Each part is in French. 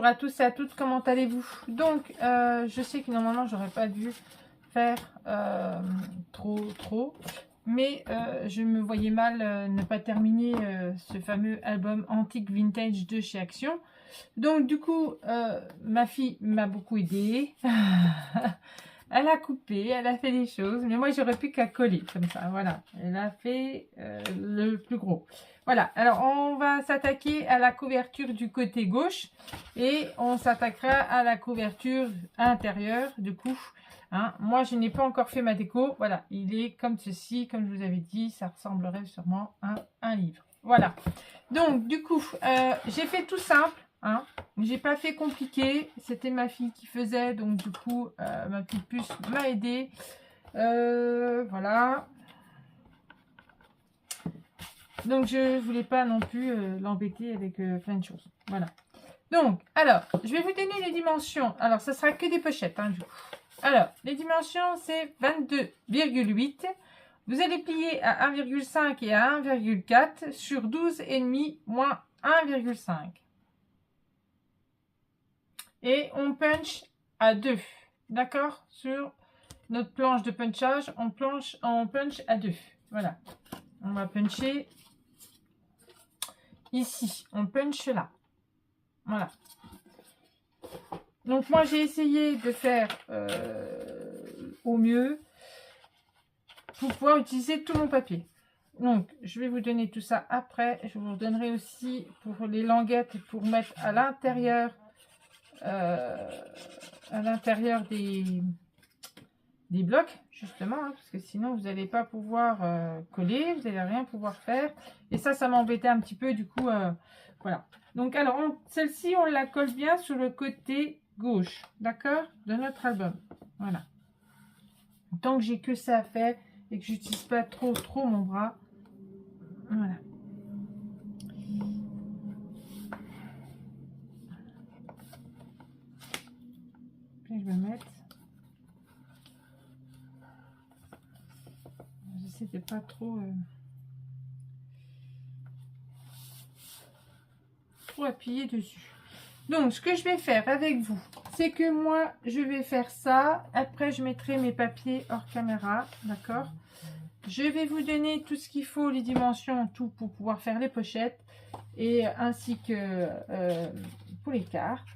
bonjour à tous et à toutes, comment allez-vous? Donc, je sais que normalement, j'aurais pas dû faire trop, mais je me voyais mal ne pas terminer ce fameux album antique vintage de chez Action. Donc, du coup, ma fille m'a beaucoup aidée. Elle a coupé, elle a fait des choses, mais moi, j'aurais pu qu'à coller comme ça, voilà. Elle a fait le plus gros. Voilà, alors on va s'attaquer à la couverture du côté gauche et on s'attaquera à la couverture intérieure du coup. Hein. Moi, je n'ai pas encore fait ma déco. Voilà, il est comme ceci, comme je vous avais dit, ça ressemblerait sûrement à un livre. Voilà, donc du coup, j'ai fait tout simple. Hein. J'ai pas fait compliqué. C'était ma fille qui faisait, donc du coup, ma petite puce m'a aidé. Voilà. Donc, je voulais pas non plus l'embêter avec plein de choses. Voilà. Donc, alors, je vais vous donner les dimensions. Alors, ça sera que des pochettes, hein, du coup. Alors, les dimensions, c'est 22,8. Vous allez plier à 1,5 et à 1,4 sur 12,5 moins 1,5. Et on punch à 2. D'accord? Sur notre planche de punchage, on punch à 2. Voilà. On va puncher ici, on punch là. Voilà. Donc moi j'ai essayé de faire au mieux pour pouvoir utiliser tout mon papier. Donc je vais vous donner tout ça après. Je vous donnerai aussi pour les languettes pour mettre à l'intérieur des blocs justement, hein, parce que sinon vous n'allez pas pouvoir coller, vous n'allez rien pouvoir faire. Et ça m'embêtait un petit peu du coup. Voilà. Donc alors celle-ci on la colle bien sur le côté gauche, d'accord, de notre album. Voilà. Tant que j'ai que ça à faire et que j'utilise pas trop mon bras. Voilà. Puis je vais mettre. J'essaie de pas trop appuyer dessus. Donc, ce que je vais faire avec vous, c'est que moi, je vais faire ça. Après, je mettrai mes papiers hors caméra, d'accord? Je vais vous donner tout ce qu'il faut, les dimensions, tout pour pouvoir faire les pochettes, et ainsi que pour les cartes.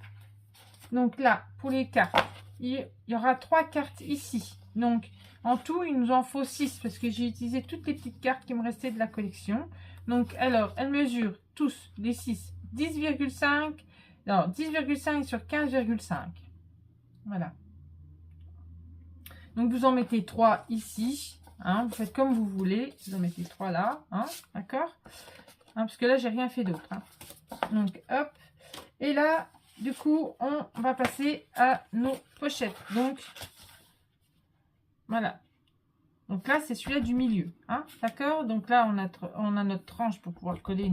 Donc là, pour les cartes, il y aura 3 cartes ici. Donc, en tout, il nous en faut 6 parce que j'ai utilisé toutes les petites cartes qui me restaient de la collection. Donc, alors, elles mesurent tous, les 6, 10,5, non, 10,5 sur 15,5. Voilà. Donc, vous en mettez 3 ici. Hein, vous faites comme vous voulez. Vous en mettez 3 là. Hein, d'accord, hein, parce que là, j'ai rien fait d'autre. Hein. Donc, hop. Et là, du coup, on va passer à nos pochettes. Donc, voilà. Donc là, c'est celui-là du milieu. Hein, d'accord? Donc là, on a notre tranche pour pouvoir coller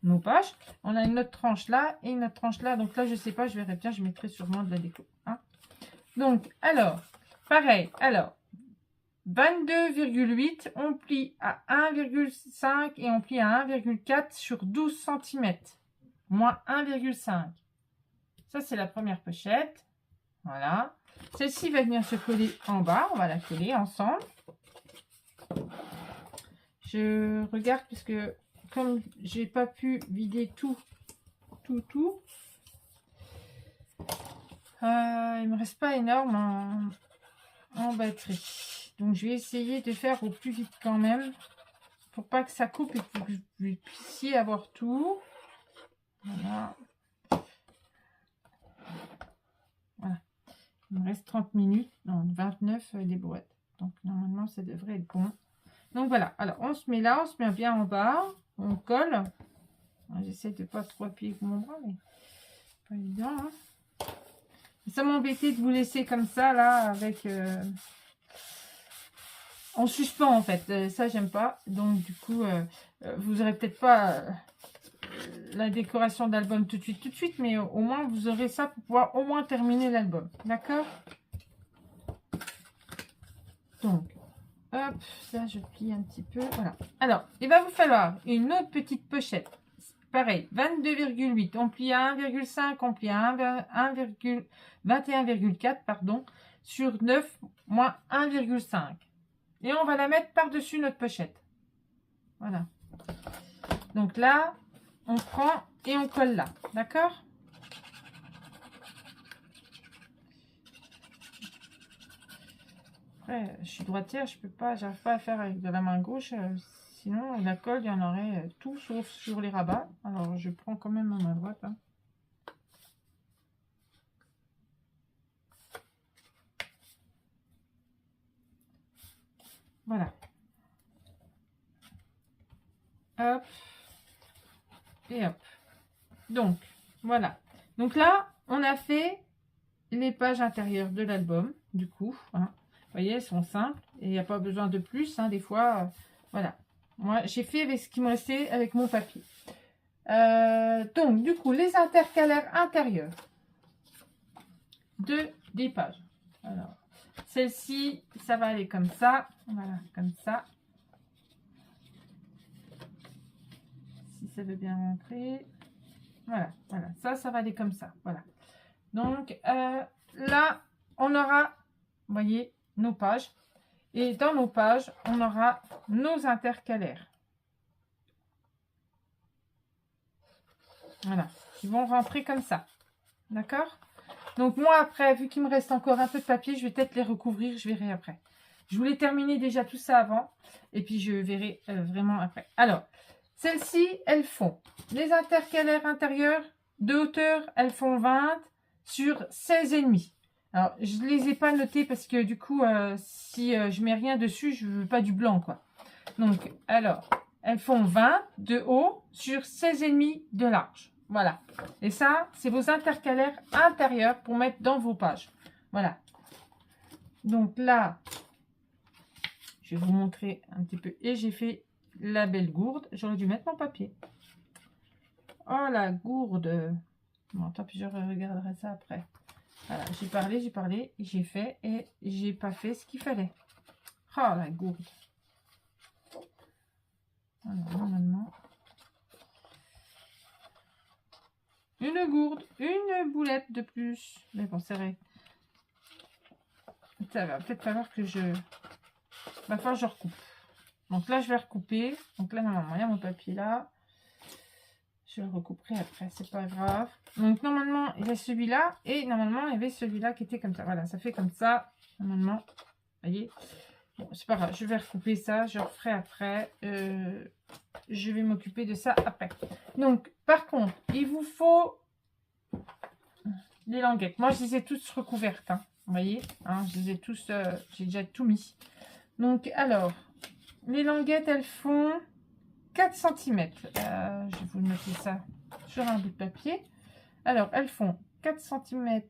nos pages. On a une autre tranche là et une autre tranche là. Donc là, je ne sais pas, je verrai bien. Je mettrai sûrement de la déco. Hein. Donc, alors, pareil. Alors, 22,8, on plie à 1,5 et on plie à 1,4 sur 12 cm. Moins 1,5. Ça, c'est la première pochette. Voilà. Celle-ci va venir se coller en bas. On va la coller ensemble. Je regarde parce que comme j'ai pas pu vider tout, il me reste pas énorme en batterie. Donc, je vais essayer de faire au plus vite quand même pour pas que ça coupe et que vous puissiez avoir tout. Voilà. Voilà. Il me reste 30 minutes. Non, 29 des boîtes. Donc, normalement, ça devrait être bon. Donc, voilà. Alors, on se met là. On se met bien en bas. On colle. J'essaie de pas trop appuyer avec mon bras, mais pas évident. Hein. Ça m'embêtait de vous laisser comme ça, là, avec... en suspens, en fait. Ça, j'aime pas. Donc, du coup, vous aurez peut-être pas... la décoration d'album tout de suite, mais au moins vous aurez ça pour pouvoir au moins terminer l'album, d'accord? Donc, hop, là je plie un petit peu, voilà. Alors, il va vous falloir une autre petite pochette pareil, 22,8. On plie à 1,5, on plie à 21,4, pardon, sur 9 moins 1,5. Et on va la mettre par-dessus notre pochette. Voilà. Donc là, on prend et on colle là. D'accord? Après, je suis droitière, je peux pas, j'arrive pas à faire avec de la main gauche. Sinon, la colle, il y en aurait tout sauf sur les rabats. Alors, je prends quand même ma main droite. Hein. Voilà. Hop. Et hop. Donc, voilà. Donc là, on a fait les pages intérieures de l'album, du coup. Hein. Vous voyez, elles sont simples. Et il n'y a pas besoin de plus. Hein, des fois, voilà. Moi, j'ai fait avec ce qui me restait avec mon papier. Donc, du coup, les intercalaires intérieurs des pages. Alors, celle-ci, ça va aller comme ça. Voilà, comme ça. Si ça veut bien rentrer. Voilà, voilà. Ça va aller comme ça. Voilà. Donc, là, on aura, vous voyez, nos pages. Et dans nos pages, on aura nos intercalaires. Voilà, qui vont rentrer comme ça. D'accord? Donc moi, après, vu qu'il me reste encore un peu de papier, je vais peut-être les recouvrir, je verrai après. Je voulais terminer déjà tout ça avant, et puis je verrai vraiment après. Alors, celles-ci, elles font les intercalaires intérieurs de hauteur, elles font 20 sur 16,5. Alors, je ne les ai pas notées parce que du coup, si je mets rien dessus, je ne veux pas du blanc, quoi. Donc, alors, elles font 20 de haut sur 16,5 de large. Voilà. Et ça, c'est vos intercalaires intérieurs pour mettre dans vos pages. Voilà. Donc là, je vais vous montrer un petit peu. Et j'ai fait la belle gourde. J'aurais dû mettre mon papier. Oh, la gourde. Bon, tant pis, je regarderai ça après. Voilà, j'ai parlé, j'ai fait et j'ai pas fait ce qu'il fallait. Oh, la gourde. Alors, normalement. Une gourde, une boulette de plus. Mais bon, c'est vrai. Ça va peut-être falloir que je... Va falloir que je recoupe. Donc là, je vais recouper. Donc là, normalement, il y a mon papier là. Je le recouperai après, c'est pas grave. Donc normalement, il y a celui-là. Et normalement, il y avait celui-là qui était comme ça. Voilà, ça fait comme ça. Normalement, vous voyez. Bon, c'est pas grave, je vais recouper ça. Je referai après. Je vais m'occuper de ça après. Donc, par contre, il vous faut les languettes. Moi, je les ai toutes recouvertes. Hein, vous voyez, hein, je les ai tous... j'ai déjà tout mis. Donc, alors, les languettes, elles font 4 cm. Je vais vous noter ça sur un bout de papier. Alors, elles font 4 cm.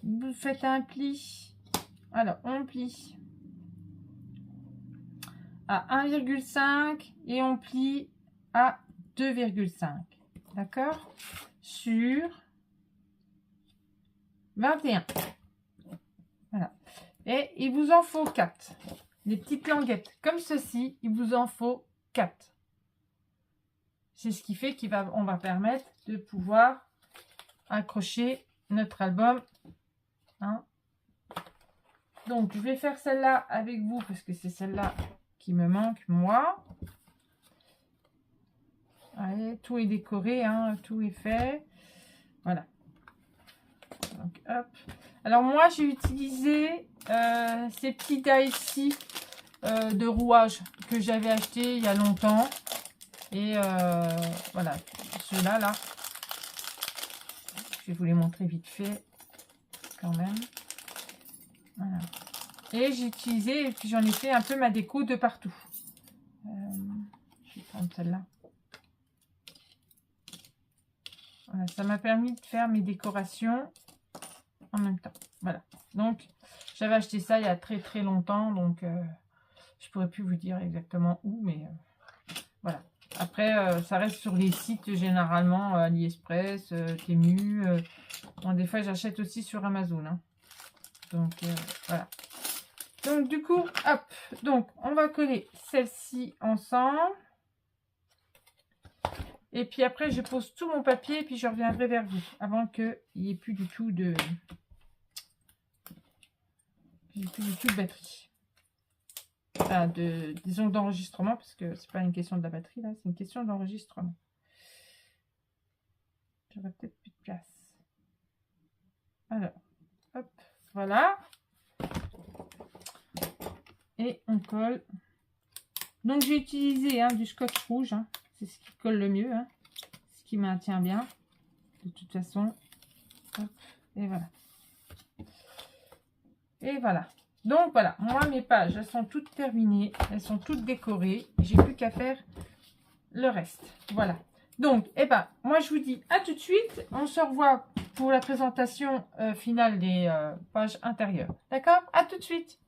Vous faites un pli. Alors, on plie à 1,5 et on plie à 2,5. D'accord? Sur 21. Voilà. Et il vous en faut 4. Les petites languettes comme ceci, il vous en faut 4. C'est ce qui fait qu'on va permettre de pouvoir accrocher notre album. Hein. Donc, je vais faire celle-là avec vous parce que c'est celle-là qui me manque, moi. Allez, tout est décoré, hein, tout est fait. Voilà. Donc, hop. Alors, moi, j'ai utilisé ces petits die ici de rouage que j'avais acheté il y a longtemps. Et voilà, ceux-là, là. Je vais vous les montrer vite fait, quand même. Voilà. Et j'ai utilisé, et puis j'en ai fait un peu ma déco de partout. Je vais prendre celle-là. Voilà, ça m'a permis de faire mes décorations en même temps. Voilà. Donc, j'avais acheté ça il y a très très longtemps, donc je pourrais plus vous dire exactement où, mais voilà. Après, ça reste sur les sites généralement, AliExpress, Temu. Bon, des fois, j'achète aussi sur Amazon. Hein. Donc, voilà. Donc, du coup, hop. Donc, on va coller celle-ci ensemble. Et puis après, je pose tout mon papier et puis je reviendrai vers vous avant qu'il n'y ait plus du tout de... batterie. Enfin, disons d'enregistrement, parce que c'est pas une question de la batterie, là, c'est une question d'enregistrement. J'aurais peut-être plus de place. Alors, hop, voilà. Et on colle. Donc, j'ai utilisé du scotch rouge. Hein. C'est ce qui colle le mieux. Hein. Ce qui maintient bien. De toute façon. Hop, et voilà. Et voilà. Donc, voilà. Moi, mes pages, elles sont toutes terminées. Elles sont toutes décorées. J'ai plus qu'à faire le reste. Voilà. Donc, moi, je vous dis à tout de suite. On se revoit pour la présentation finale des pages intérieures. D'accord? À tout de suite.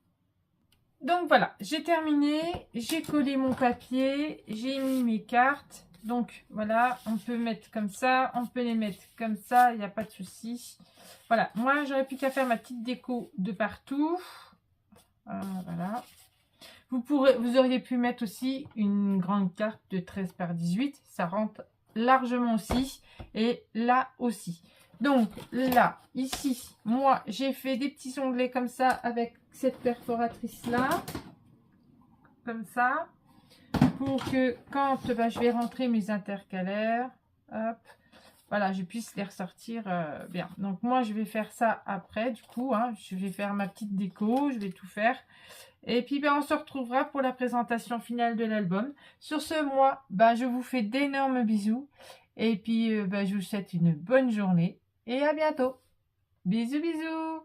Donc voilà, j'ai terminé, j'ai collé mon papier, j'ai mis mes cartes. Donc voilà, on peut mettre comme ça, on peut les mettre comme ça, il n'y a pas de souci. Voilà, moi j'aurais plus qu'à faire ma petite déco de partout. Voilà. Vous auriez pu mettre aussi une grande carte de 13 par 18, ça rentre largement aussi. Et là aussi. Donc là, ici, moi, j'ai fait des petits onglets comme ça avec cette perforatrice là. Comme ça. Pour que quand je vais rentrer mes intercalaires, hop, voilà, je puisse les ressortir bien. Donc moi, je vais faire ça après, du coup. Je vais faire ma petite déco, je vais tout faire. Et puis, on se retrouvera pour la présentation finale de l'album. Sur ce, moi, je vous fais d'énormes bisous. Et puis, je vous souhaite une bonne journée. Et à bientôt. Bisous, bisous.